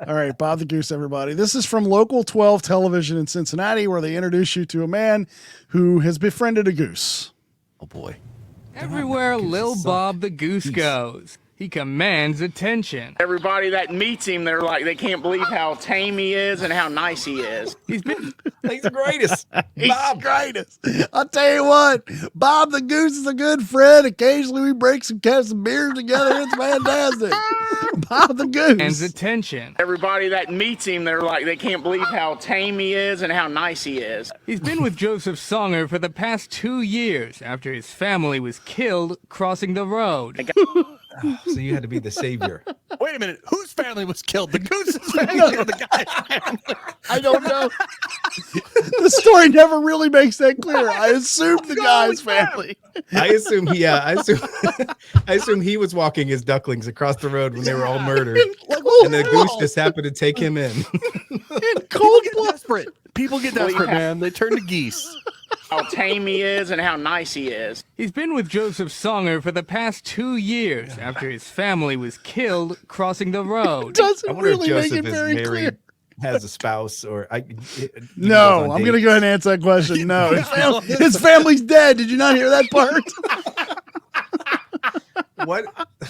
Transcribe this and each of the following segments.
All right, Bob the Goose, everybody. This is from Local 12 Television in Cincinnati, where they introduce you to a man who has befriended a goose. Oh, boy. Everywhere Lil Bob the Goose goes, he commands attention. Everybody that meets him, they're like, they can't believe how tame he is and how nice he is. He's been He's the greatest. He's Bob. the greatest. I'll tell you what, Bob the Goose is a good friend. Occasionally we break some beers together. It's fantastic. Bob the commands Goose. attention. Everybody that meets him, they're like, they can't believe how tame he is and how nice he is. He's been with Joseph Songer for the past 2 years after his family was killed crossing the road. So you had to be the savior. Wait a minute. Whose family was killed? The Goose's family or the guy's family? I don't know. The story never really makes that clear. I assumed the guy's family. I assume he was walking his ducklings across the road when they were all murdered. And the goose just happened to take him in. In cold blood. Desperate. People get desperate, man. They turn to geese. How tame he is and how nice he is. He's been with Joseph Songer for the past 2 years after his family was killed crossing the road. Doesn't I wonder really if make Joseph it is very married, clear. has a spouse, or No, I'm going to go ahead and answer that question. No, his family's dead. Did you not hear that part?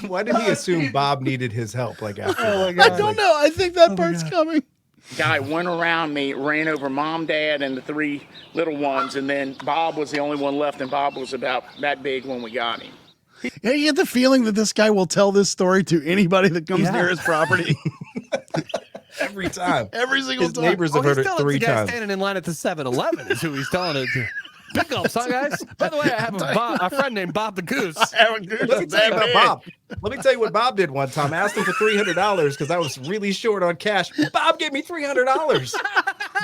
Why did he assume Bob needed his help? Like after I don't know. I think that part's coming. Guy went around me, ran over mom, dad, and the 3 little ones, and then Bob was the only one left, and Bob was about that big when we got him. Yeah, you get the feeling that this guy will tell this story to anybody that comes near his property. every time. Every single His time. neighbors have heard it 3 the guy times. standing in line at the 7-Eleven is who he's telling it to. Pick up, son, guys. By the way, I have a friend named Bob the Goose. Let me tell you about Bob. Let me tell you what Bob did one time. I asked him for $300 because I was really short on cash. Bob gave me $300.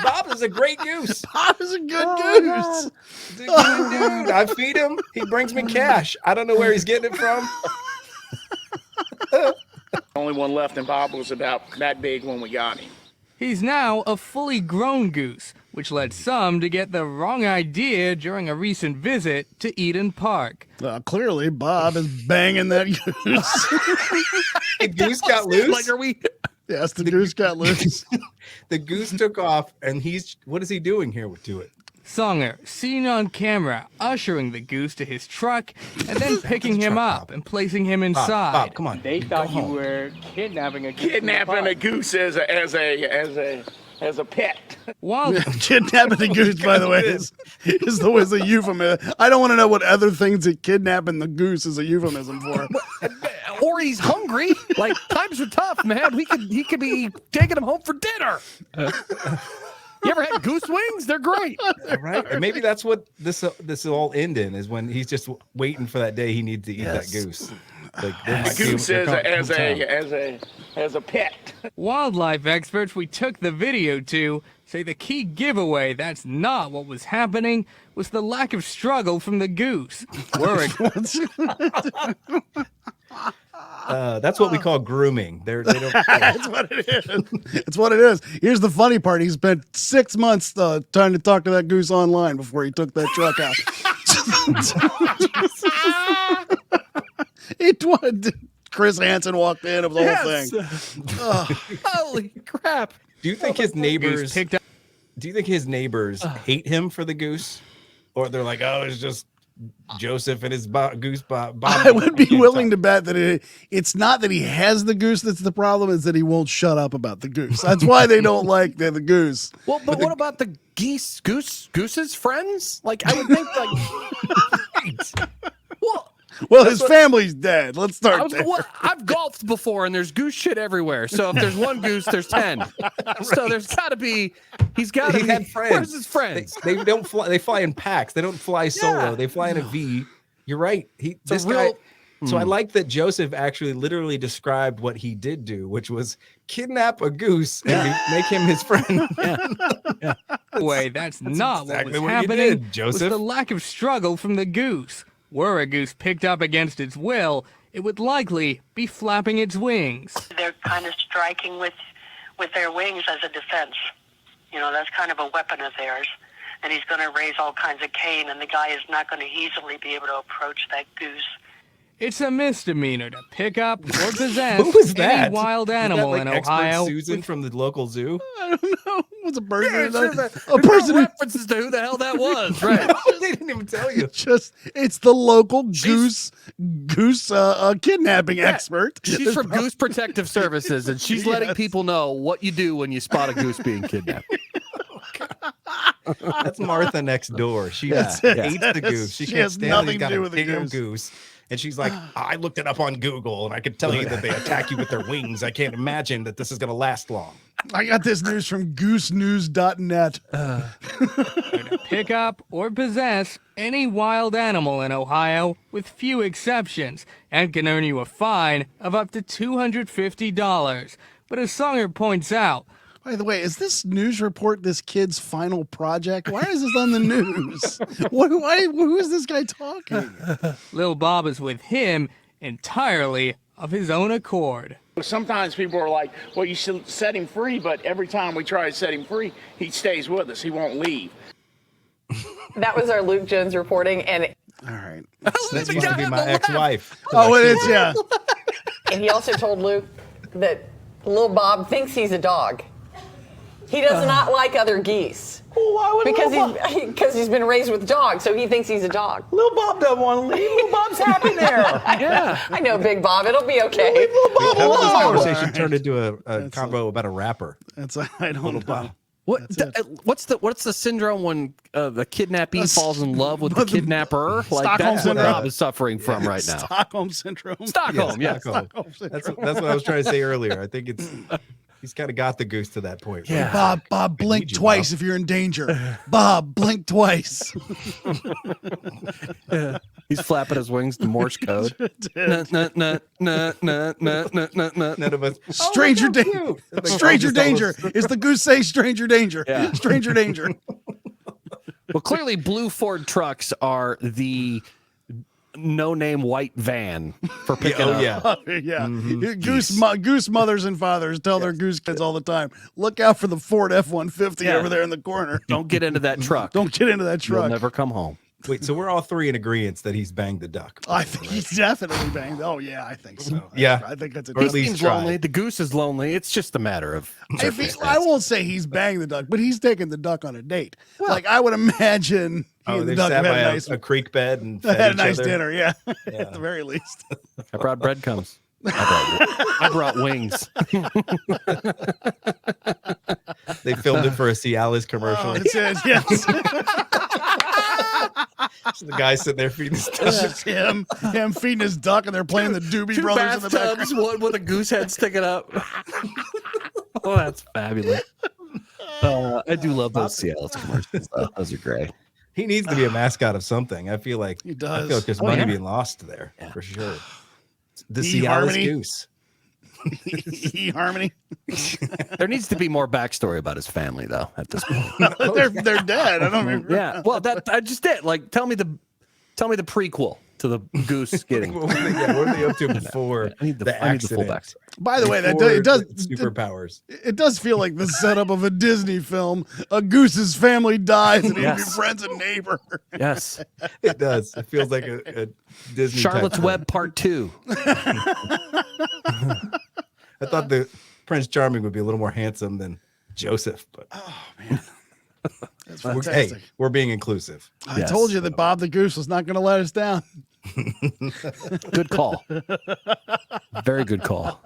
Bob is a great goose. Bob is a good goose. He's a good dude. I feed him. He brings me cash. I don't know where he's getting it from. Only one left, and Bob was about that big when we got him. He's now a fully grown goose, which led some to get the wrong idea during a recent visit to Eden Park. Clearly, Bob is banging that goose. The goose got loose. Like, are we? Yes, the goose got loose. The goose took off, and what is he doing here to it? Songer, seen on camera, ushering the goose to his truck and then picking him up and placing him inside. Bob, come on. They thought you were kidnapping a goose. Kidnapping a goose as a pet. While Kidnapping a goose, by the way, is a euphemism. I don't want to know what other things that kidnapping the goose is a euphemism for. Or he's hungry. Like, times are tough, man. He could be taking him home for dinner. You ever had goose wings? They're great. Right? And maybe that's what this will all end in, is when he's just waiting for that day he needs to eat that goose. Like, Goose as a pet. wildlife experts we took the video to say the key giveaway that's not what was happening was the lack of struggle from the goose. That's what we call grooming. They don't. That's what it is. It's what it is. Here's the funny part. He spent 6 months trying to talk to that goose online before he took that truck out. Chris Hansen walked in. It was the whole thing. Holy crap. Do you think his neighbors Goose picked up. Do you think his neighbors hate him for the goose, or they're like, oh, it's just Joseph and his goose? Bob. I would be willing to bet that it's not that he has the goose that's the problem, is that he won't shut up about the goose. That's why they don't like the goose. Well, but what about the goose's friends? Like, I would think, like, Well, his family's dead. Let's start there. I've golfed before, and there's goose shit everywhere. So if there's one goose, there's 10. So there's got to be. He's got to be. Had friends. Where's his friends? They don't fly. They fly in packs. They don't fly solo. They fly in a V. You're right. This guy. So I like that Joseph actually literally described what he did do, which was kidnap a goose and make him his friend. That's not exactly what was what you happening. did, Joseph. Was the lack of struggle from the goose. Were a goose picked up against its will, it would likely be flapping its wings. They're kind of striking with their wings as a defense. You know, that's kind of a weapon of theirs. And he's going to raise all kinds of cane, and the guy is not going to easily be able to approach that goose. It's a misdemeanor to pick up or possess Who was that? any wild Was that, animal like, in expert Ohio. Susan from the local zoo. I don't know. What's a person? Yeah, a person who references to who the hell that was, right? They didn't even tell you. it's the local goose kidnapping expert. She's from Goose Protective Services, and she's letting people know what you do when you spot a goose being kidnapped. That's Martha next door. She hates the goose. She can't has stand nothing it. He's to got do a with the damn goose. goose. And she's like, I looked it up on Google, and I could tell you that they attack you with their wings. I can't imagine that this is going to last long. I got this news from goosenews.net. To pick up or possess any wild animal in Ohio, with few exceptions, and can earn you a fine of up to $250. But as Songer points out, By the way, is this news report this kid's final project? Why is this on the news? Who is this guy talking? Lil Bob is with him entirely of his own accord. Sometimes people are like, well, you should set him free, but every time we try to set him free, he stays with us. He won't leave. That was our Luke Jones reporting, and All right. That's supposed to be my ex-wife. Oh, it is, yeah. and he also told Luke that Lil Bob thinks he's a dog. He does not like other geese. Well, why would Because he's been raised with dogs, so he thinks he's a dog. Lil Bob doesn't want to leave. Lil Bob's happy there. Yeah. I know, Big Bob. It'll be okay. Leave Lil Bob How did this alone. conversation turned into a combo about a rapper? I don't know. What's the syndrome when the kidnappee falls in love with the kidnapper? Like Stockholm that's what syndrome. Bob is suffering from right now. Stockholm syndrome. Stockholm, yeah. Stockholm. That's what I was trying to say earlier. I think he's kind of got the goose to that point. Yeah. Bob, blink need you, twice Bob. if you're in danger. Bob, blink twice. He's flapping his wings to Morse code. None of us. Stranger danger. Stranger danger. Is the goose saying stranger danger? Yeah. Stranger danger. Well, clearly, blue Ford trucks are the no-name white van for picking up. Yeah. Goose mothers and fathers tell their goose kids all the time, look out for the Ford F-150 over there in the corner. Don't get into that truck. Don't get into that You'll truck. never come home. Wait, so we're all three in agreement that he's banged the duck. I think he's definitely banged. Oh, yeah, I think so. Yeah. I think that's a Or at He least seems try. lonely. The goose is lonely. It's just a matter of I won't say he's banged the duck, but he's taking the duck on a date. Like, I would imagine he and the They duck sat have by had a nice, a creek bed and had fed a each nice other. dinner, yeah. At the very least. I brought breadcrumbs. I brought wings. They filmed it for a Cialis commercial. Oh, it says, yes. The guy sitting there feeding his duck. It's just him feeding his duck, and they're playing the Doobie Two Brothers in the bathtubs, background. one with a goose head sticking up. Oh, that's fabulous. I do love those Cialis commercials. Those are great. He needs to be a mascot of something. I feel like He does. I feel like there's money being lost there for sure. The Cialis Harmony. goose. Harmony. There needs to be more backstory about his family, though. At this point, they're dead. I don't remember. yeah. Well, that I just did. Like, tell me the prequel to the goose getting. What were they up to before I need the the full accident? backstory. By the way, Before it does the superpowers. it does feel like the setup of a Disney film. A goose's family dies, and he'd Yes. be friends and neighbor. Yes, It does. It feels like a Disney. type Charlotte's film. Web Part 2. I thought the Prince Charming would be a little more handsome than Joseph, but That's hey, fantastic. we're being inclusive. I Yes. told you that Bob the Goose was not going to let us down. Good call. Very good call.